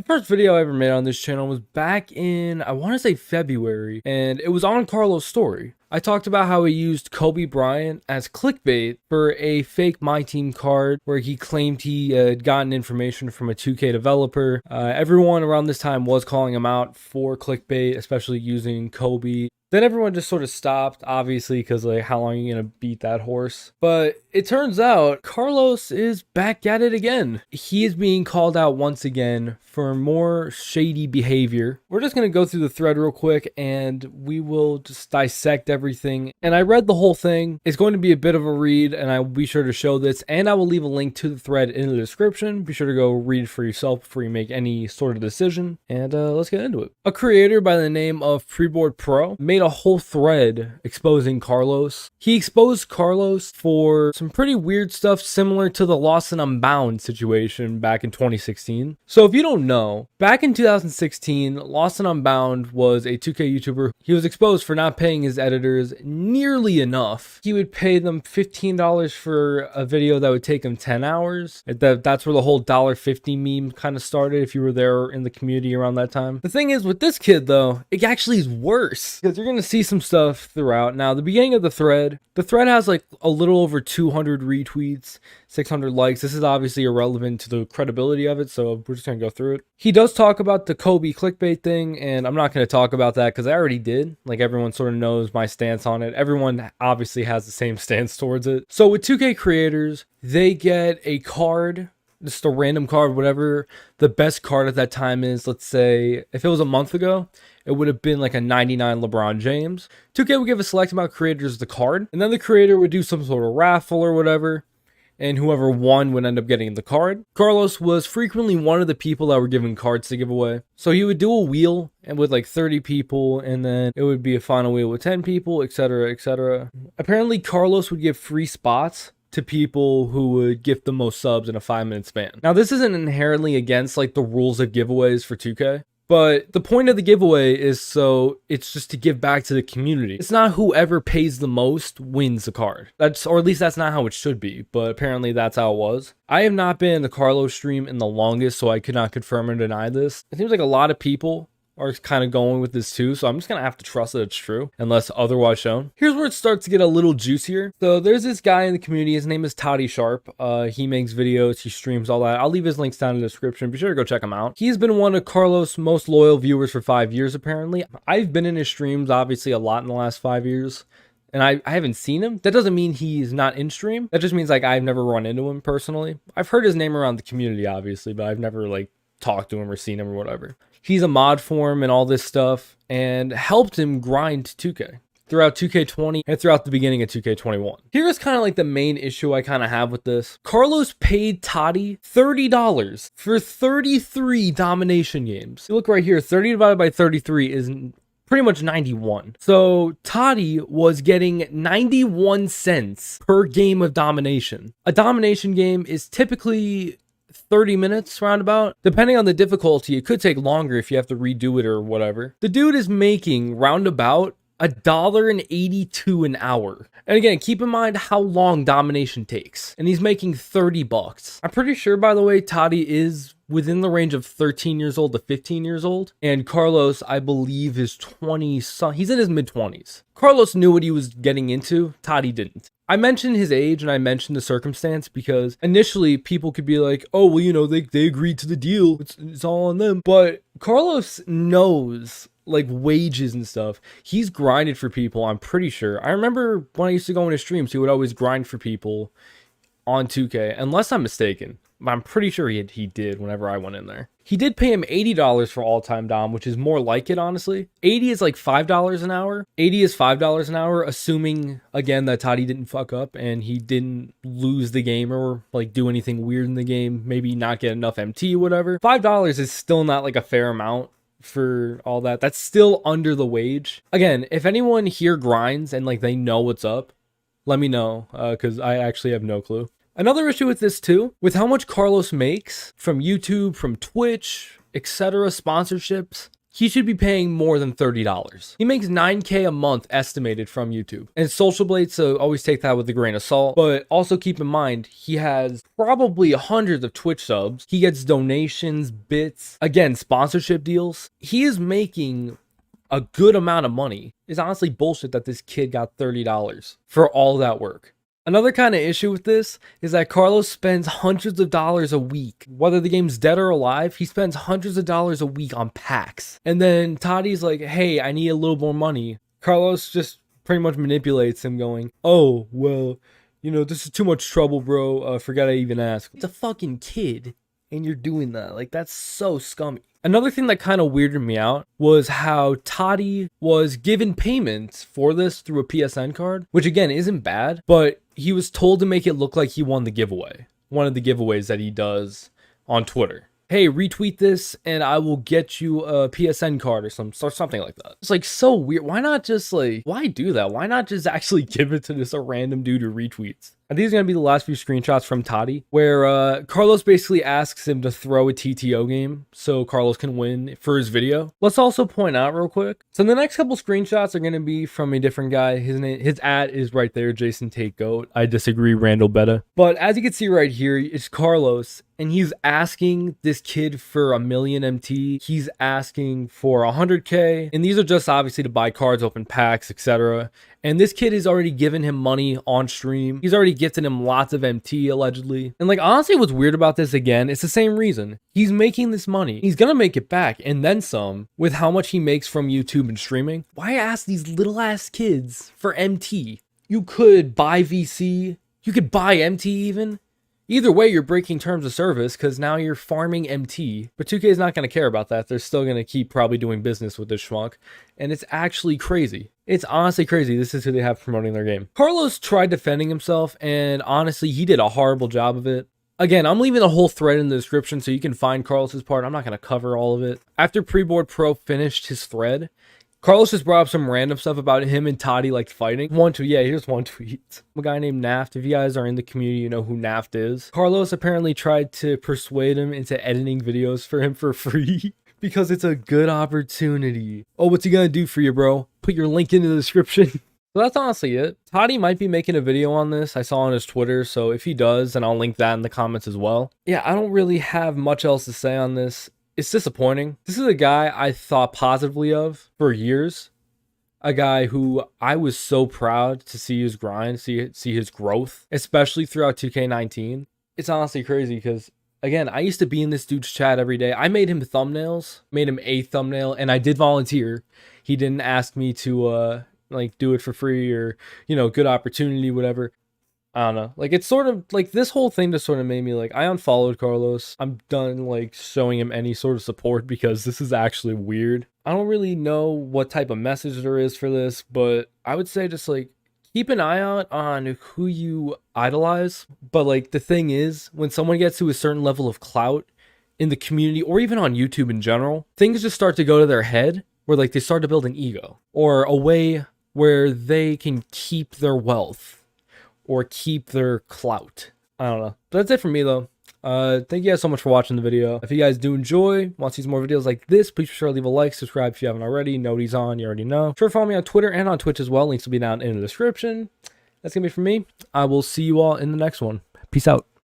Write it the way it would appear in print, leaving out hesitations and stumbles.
first video I ever made on this channel was back in, I want to say February, and it was on Carlos' story. I talked about how he used Kobe Bryant as clickbait for a fake My Team card where he claimed he had gotten information from a 2K developer. Everyone around this time was calling him out for clickbait, especially using Kobe. Then everyone just sort of stopped, obviously, because like, how long are you going to beat that horse? But it turns out Carlos is back at it again. He is being called out once again for more shady behavior. We're just going to go through the thread real quick and we will just dissect everything. And I read the whole thing. It's going to be a bit of a read, and I will be sure to show this, and I will leave a link to the thread in the description. Be sure to go read it for yourself before you make any sort of decision. And let's get into it. A creator by the name of Freeboard Pro made a whole thread exposing Carlos. He exposed Carlos for some pretty weird stuff similar to the Lost and Unbound situation back in 2016. So if you don't know, back in 2016, Lost and Unbound was a 2K YouTuber. He was exposed for not paying his editors nearly enough. He would pay them $15 for a video that would take him 10 hours. That's where the whole $1.50 meme kind of started, if you were there in the community around that time. The thing is with this kid though, it actually is worse, because you're going to see some stuff throughout. Now, the beginning of the thread has like a little over 200 retweets, 600 likes. This is obviously irrelevant to the credibility of it, so we're just going to go through it. He does talk about the Kobe clickbait thing, and I'm not going to talk about that because I already did. Like, everyone sort of knows my stance on it. Everyone obviously has the same stance towards it. So with 2K creators, they get a card, just a random card, whatever the best card at that time is. Let's say if it was a month ago, it would have been like a 99 LeBron James. 2K would give a select amount of creators the card, and then the creator would do some sort of raffle or whatever, and whoever won would end up getting the card. Carlos was frequently one of the people that were given cards to give away. So he would do a wheel and with like 30 people, and then it would be a final wheel with 10 people, etc., etc. Apparently, Carlos would give free spots to people who would gift the most subs in a 5-minute span. Now, this isn't inherently against like the rules of giveaways for 2K. But the point of the giveaway is so it's just to give back to the community. It's not whoever pays the most wins the card. Or at least that's not how it should be, but apparently that's how it was. I have not been in the Carlos stream in the longest, so I could not confirm or deny this. It seems like a lot of people are kind of going with this too, so I'm just gonna have to trust that it's true unless otherwise shown. Here's where it starts to get a little juicier. So there's this guy in the community, his name is Toddy Sharp. He makes videos, he streams, all that. I'll leave his links down in the description. Be sure to go check him out. He's been one of Carlos' most loyal viewers for 5 years apparently. I've been in his streams obviously a lot in the last 5 years, and I haven't seen him. That doesn't mean he's not in stream. That just means like I've never run into him personally. I've heard his name around the community obviously, but I've never like talked to him or seen him or whatever. He's a mod for him and all this stuff, and helped him grind 2K throughout 2K20 and throughout the beginning of 2K21. Here's kind of like the main issue I kind of have with this. Carlos paid Toddy $30 for 33 domination games. You look right here, 30 divided by 33 is pretty much 91. So Toddy was getting 91 cents per game of domination. A domination game is typically 30 minutes roundabout. Depending on the difficulty, it could take longer if you have to redo it or whatever. The dude is making roundabout $1.82 an hour. And again, keep in mind how long domination takes. And he's making 30 bucks. I'm pretty sure, by the way, Toddy is within the range of 13 years old to 15 years old. And Carlos, I believe, is 20. He's in his mid-20s. Carlos knew what he was getting into. Toddy didn't. I mentioned his age and I mentioned the circumstance because initially people could be like, oh, well, you know, they agreed to the deal. It's all on them. But Carlos knows like wages and stuff. He's grinded for people, I'm pretty sure. I remember when I used to go into streams, he would always grind for people on 2K, unless I'm mistaken. I'm pretty sure he did whenever I went in there. He did pay him $80 for all-time dom, which is more like it, honestly. 80 is like $5 an hour. 80 is $5 an hour, assuming, again, that Toddy didn't fuck up and he didn't lose the game or like do anything weird in the game, maybe not get enough MT or whatever. $5 is still not like a fair amount for all that. That's still under the wage. Again, if anyone here grinds and like they know what's up, let me know, because I actually have no clue. Another issue with this too, with how much Carlos makes from YouTube, from Twitch, etc., sponsorships, he should be paying more than $30. He makes $9K a month estimated from YouTube. And Social Blade, so always take that with a grain of salt. But also keep in mind, he has probably hundreds of Twitch subs. He gets donations, bits, again, sponsorship deals. He is making a good amount of money. It's honestly bullshit that this kid got $30 for all that work. Another kind of issue with this is that Carlos spends hundreds of dollars a week. Whether the game's dead or alive, he spends hundreds of dollars a week on packs. And then Toddy's like, hey, I need a little more money. Carlos just pretty much manipulates him going, oh, well, you know, this is too much trouble, bro. Forgot I even asked. It's a fucking kid, and you're doing that. Like, that's so scummy. Another thing that kind of weirded me out was how Toddy was given payments for this through a PSN card, which again isn't bad, but he was told to make it look like he won the giveaway. One of the giveaways that he does on Twitter. Hey, retweet this and I will get you a PSN card or something like that. It's like so weird. Why not just like, why do that? Why not just actually give it to just a random dude who retweets? And these are going to be the last few screenshots from Toddy, where Carlos basically asks him to throw a TTO game so Carlos can win for his video. Let's also point out real quick. So the next couple screenshots are going to be from a different guy. His ad is right there, Jason Tate Goat. I disagree, Randall Betta. But as you can see right here, it's Carlos, and he's asking this kid for $1 million MT. He's asking for 100K, and these are just obviously to buy cards, open packs, etc. And this kid has already given him money on stream. He's already gifted him lots of MT, allegedly. And like, honestly, what's weird about this, again, it's the same reason. He's making this money. He's gonna make it back, and then some, with how much he makes from YouTube and streaming. Why ask these little ass kids for MT? You could buy VC. You could buy MT even. Either way, you're breaking terms of service because now you're farming MT. But 2K is not going to care about that. They're still going to keep probably doing business with this schmuck. And it's actually crazy. It's honestly crazy. This is who they have promoting their game. Carlos tried defending himself, and honestly, he did a horrible job of it. Again, I'm leaving the whole thread in the description so you can find Carlos's part. I'm not going to cover all of it. After Preboard Pro finished his thread, Carlos just brought up some random stuff about him and Toddy like fighting. Here's one tweet. A guy named Naft. If you guys are in the community, you know who Naft is. Carlos apparently tried to persuade him into editing videos for him for free because it's a good opportunity. Oh, what's he gonna do for you, bro? Put your link in the description. So that's honestly it. Toddy might be making a video on this. I saw on his Twitter, so if he does, then I'll link that in the comments as well. Yeah, I don't really have much else to say on this. It's disappointing. This is a guy I thought positively of for years. A guy who I was so proud to see his grind, see his growth, especially throughout 2K19. It's honestly crazy because, again, I used to be in this dude's chat every day. I made him thumbnails, made him a thumbnail, and I did volunteer. He didn't ask me to like do it for free or, you know, good opportunity, whatever. I don't know. Like, it's sort of like this whole thing just sort of made me like, I unfollowed Carlos. I'm done like showing him any sort of support because this is actually weird. I don't really know what type of message there is for this, but I would say just like keep an eye out on who you idolize. But like the thing is, when someone gets to a certain level of clout in the community or even on YouTube in general, things just start to go to their head where like they start to build an ego or a way where they can keep their wealth or keep their clout. I don't know. But that's it for me though. Thank you guys so much for watching the video. If you guys do enjoy, want to see some more videos like this, please be sure to leave a like, subscribe if you haven't already. Nobody's on, you already know. Sure to follow me on Twitter and on Twitch as well. Links will be down in the description. That's gonna be for me. I will see you all in the next one. Peace out.